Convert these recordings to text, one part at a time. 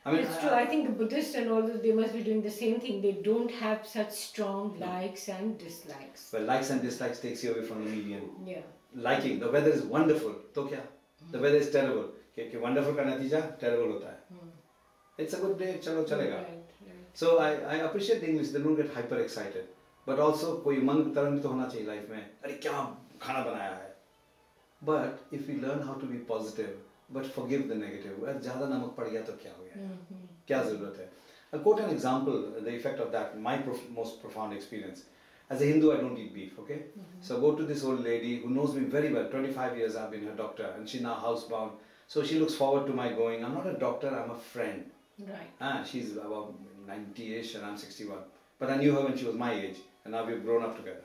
I mean, it's true. I think the Buddhists and all those, they must be doing the same thing. They don't have such strong likes and dislikes. Well, likes and dislikes takes you away from the median. Yeah. Liking, the weather is wonderful, तो क्या? The weather is terrible. कि wonderful का नतीजा terrible होता है. It's a good day, चलो चलेगा. Right. So I appreciate the English. They don't get hyper excited. But also कोई उमंग तरंग तो होना चाहिए life में. अरे क्या खाना बनाया है? But if we learn how to be positive, but forgive the negative. ज़्यादा नमक पड़ गया तो क्या हो गया? क्या ज़रूरत है? I'll quote an example, the effect of that, my most profound experience. As a Hindu, I don't eat beef, okay? So go to this old lady who knows me very well. 25 years I've been her doctor, and she's now housebound. So she looks forward to my going. I'm not a doctor, I'm a friend. Right. She's about 90-ish and I'm 61. But I knew her when she was my age, and now we've grown up together.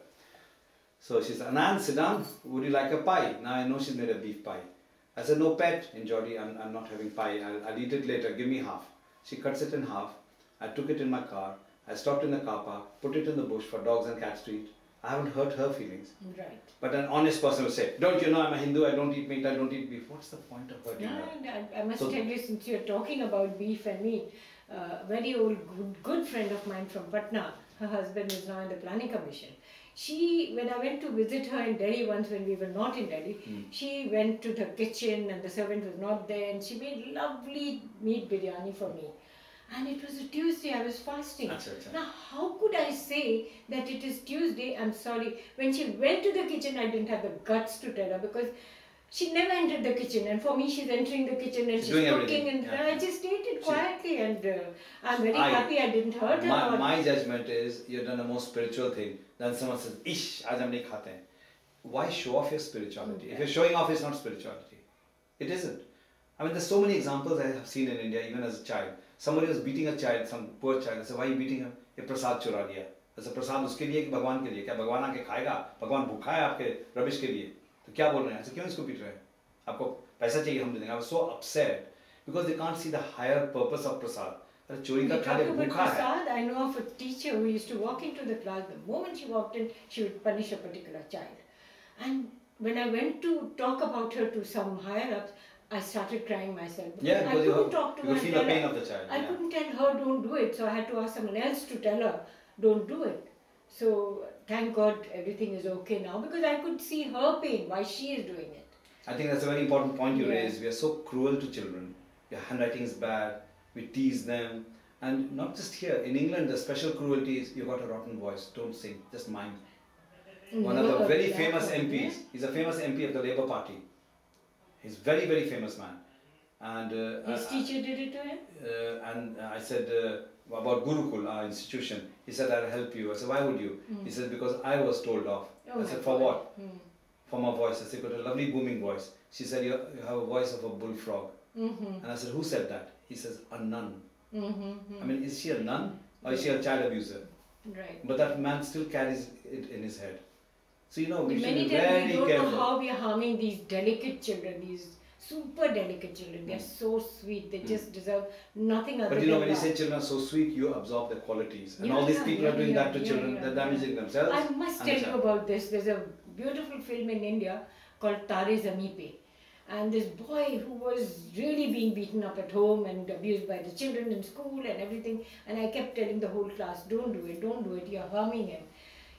So she said, Anand, sit down. Would you like a pie? Now I know she's made a beef pie. I said, no pet, enjoy. I'm not having pie. I'll eat it later. Give me half. She cuts it in half. I took it in my car. I stopped in the car park, put it in the bush for dogs and cats to eat. I haven't hurt her feelings. Right. But an honest person will say, don't you know I'm a Hindu, I don't eat meat, I don't eat beef. What's the point of hurting her? I must tell you, since you're talking about beef and meat, a very old good friend of mine from Patna, her husband is now in the planning commission. When I went to visit her in Delhi once when we were not in Delhi, she went to the kitchen and the servant was not there, and she made lovely meat biryani for me. And it was a Tuesday, I was fasting. Achha. Now, how could I say that it is Tuesday? I'm sorry. When she went to the kitchen, I didn't have the guts to tell her, because she never entered the kitchen. And for me, she's entering the kitchen and she's cooking. Everything. And I just ate it quietly. And I'm very happy I didn't hurt her. My judgment is, you've done a more spiritual thing. Then someone says, Ish, aaj hum nahi khate hain. Why show off your spirituality? If you're showing off, it's not spirituality. It isn't. I mean, there's so many examples I have seen in India, even as a child. Somebody was beating a child, some poor child. I said, why are you beating him? ये प्रसाद चुरा लिया. ऐसा प्रसाद उसके लिए कि भगवान के लिए? क्या भगवान आके खाएगा? भगवान भूखा है आपके रबिश के लिए? तो क्या बोल रहे हैं? ऐसे क्यों इसको पीट रहे हैं? आपको पैसा चाहिए हम दे देंगे. I was so upset because they can't see the higher purpose of prasad. अरे चोरी का खा ले भूखा है. I know of a teacher who used to walk into the class. The moment she walked in, she would punish a particular child. And when I went to talk about her to some higher ups, I started crying myself. Yeah, I couldn't talk to her. You feel the pain of the child. I couldn't tell her don't do it, so I had to ask someone else to tell her don't do it. So thank God everything is okay now, because I could see her pain, why she is doing it. I think that's a very important point you raised. We are so cruel to children. Your handwriting is bad. We tease them, and not just here. In England, the special cruelty is you got a rotten voice. Don't sing, just mime. One of the very famous MPs. He's a famous MP of the Labour Party. He's a very, very famous man. And his teacher did it to him? And I said about Gurukul, our institution. He said, I'll help you. I said, why would you? He said, because I was told off. I said, for what? For my voice. I said, you got a lovely booming voice. She said, you have a voice of a bullfrog. And I said, who said that? He says, a nun. I mean, is she a nun or is she a child abuser? Right. But that man still carries it in his head. So, you know, we should many be very times we don't careful. know how we are harming these delicate children, these super delicate children. They are so sweet, they just deserve nothing other than But you know, when you that. say children are so sweet, you absorb their qualities. And all these people are doing that to children, they're damaging themselves. I must tell you about this. There's a beautiful film in India called Tare Zameen Pe. And this boy who was really being beaten up at home and abused by the children in school and everything. And I kept telling the whole class, don't do it, you're harming him.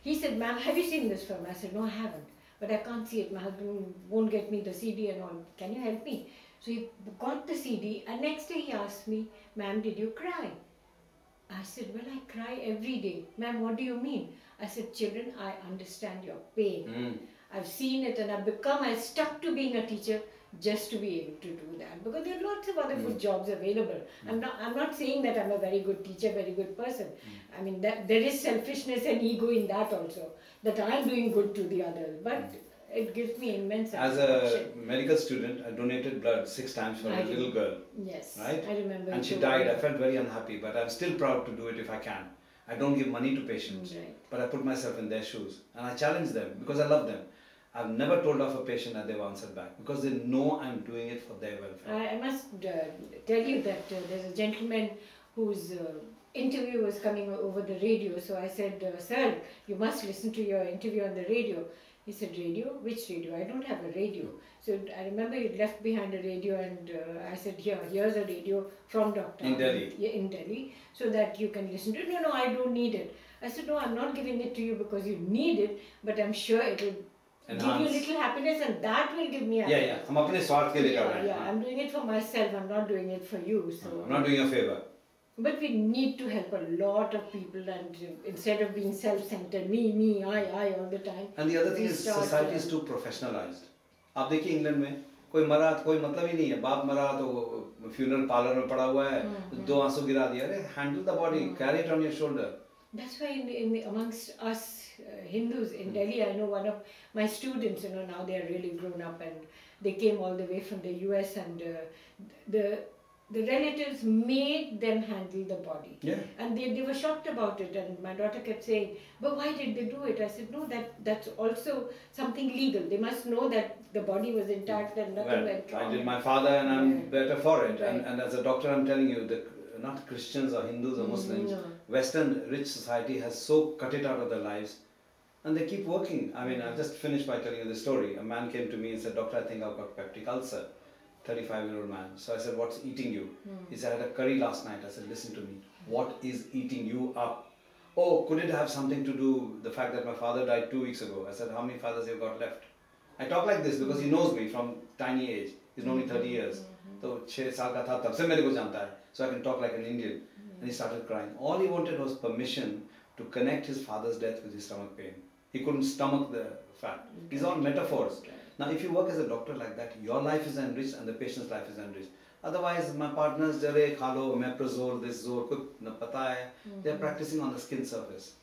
He said, ma'am, have you seen this film? I said, no, I haven't. But I can't see it. My husband won't get me the CD and all. Can you help me? So he got the CD, and next day he asked me, ma'am, did you cry? I said, well, I cry every day. Ma'am, what do you mean? I said, children, I understand your pain. I've seen it and I've stuck to being a teacher just to be able to do that, because there are lots of other good jobs available. I'm not saying that I'm a very good teacher, very good person. I mean, that there is selfishness and ego in that also, that I'm doing good to the others, but it gives me immense satisfaction. As a medical student, I donated blood 6 times for a little girl. Yes, right? I remember. And she died. I felt very unhappy, but I'm still proud to do it if I can. I don't give money to patients, but I put myself in their shoes and I challenge them because I love them. I've never told off a patient that they've answered back, because they know I'm doing it for their welfare. I must tell you that there's a gentleman whose interview was coming over the radio. So I said, sir, you must listen to your interview on the radio. He said, radio? Which radio? I don't have a radio. So I remember he left behind a radio, and I said, here's a radio from Dr. In Delhi? Yeah, in Delhi, so that you can listen to it. No, I don't need it. I said, no, I'm not giving it to you because you need it, but I'm sure it will give you a little happiness, and that will give me happiness. Yeah. हम अपने स्वार्थ के लिए कर रहे हैं. Yeah, I'm doing it for myself. I'm not doing it for you. So I'm not doing you a favor. But we need to help a lot of people, and instead of being self-centered, me, I all the time. And the other thing is society is too professionalized. आप देखिए England में कोई मरा तो कोई मतलब ही नहीं है. बाप मरा तो फ्यूनरल पार्लर में पड़ा हुआ है, 2 आंसू गिरा दिया. अरे handle the body, carry it on your shoulder. That's why amongst us Hindus in Delhi, I know one of my students, now they are really grown up, and they came all the way from the US, and the relatives made them handle the body. Yeah. And they were shocked about it, and my daughter kept saying, but why did they do it? I said, no, that's also something legal. They must know that the body was intact and nothing went wrong. I did my father, and I'm better for it. Right. And as a doctor, I'm telling you, not Christians or Hindus or Muslims, Western rich society has so cut it out of their lives, and they keep working. I mean, I'll just finish by telling you the story. A man came to me and said, Doctor, I think I've got peptic ulcer. 35-year-old man. So I said, what's eating you? He said, I had a curry last night. I said, listen to me. What is eating you up? Oh, could it have something to do the fact that my father died 2 weeks ago? I said, how many fathers have you got left? I talk like this because he knows me from tiny age. He's known me 30 years. So 6 saal ka tha, tab se mere ko janta hai. So I can talk like an Indian. And he started crying. All he wanted was permission to connect his father's death with his stomach pain. He couldn't stomach the fact. These are all metaphors. Now, if you work as a doctor like that, your life is enriched and the patient's life is enriched. Otherwise, my partners, jare, khalo, meprazole, this zor, koi na pata hai. They are practicing on the skin surface.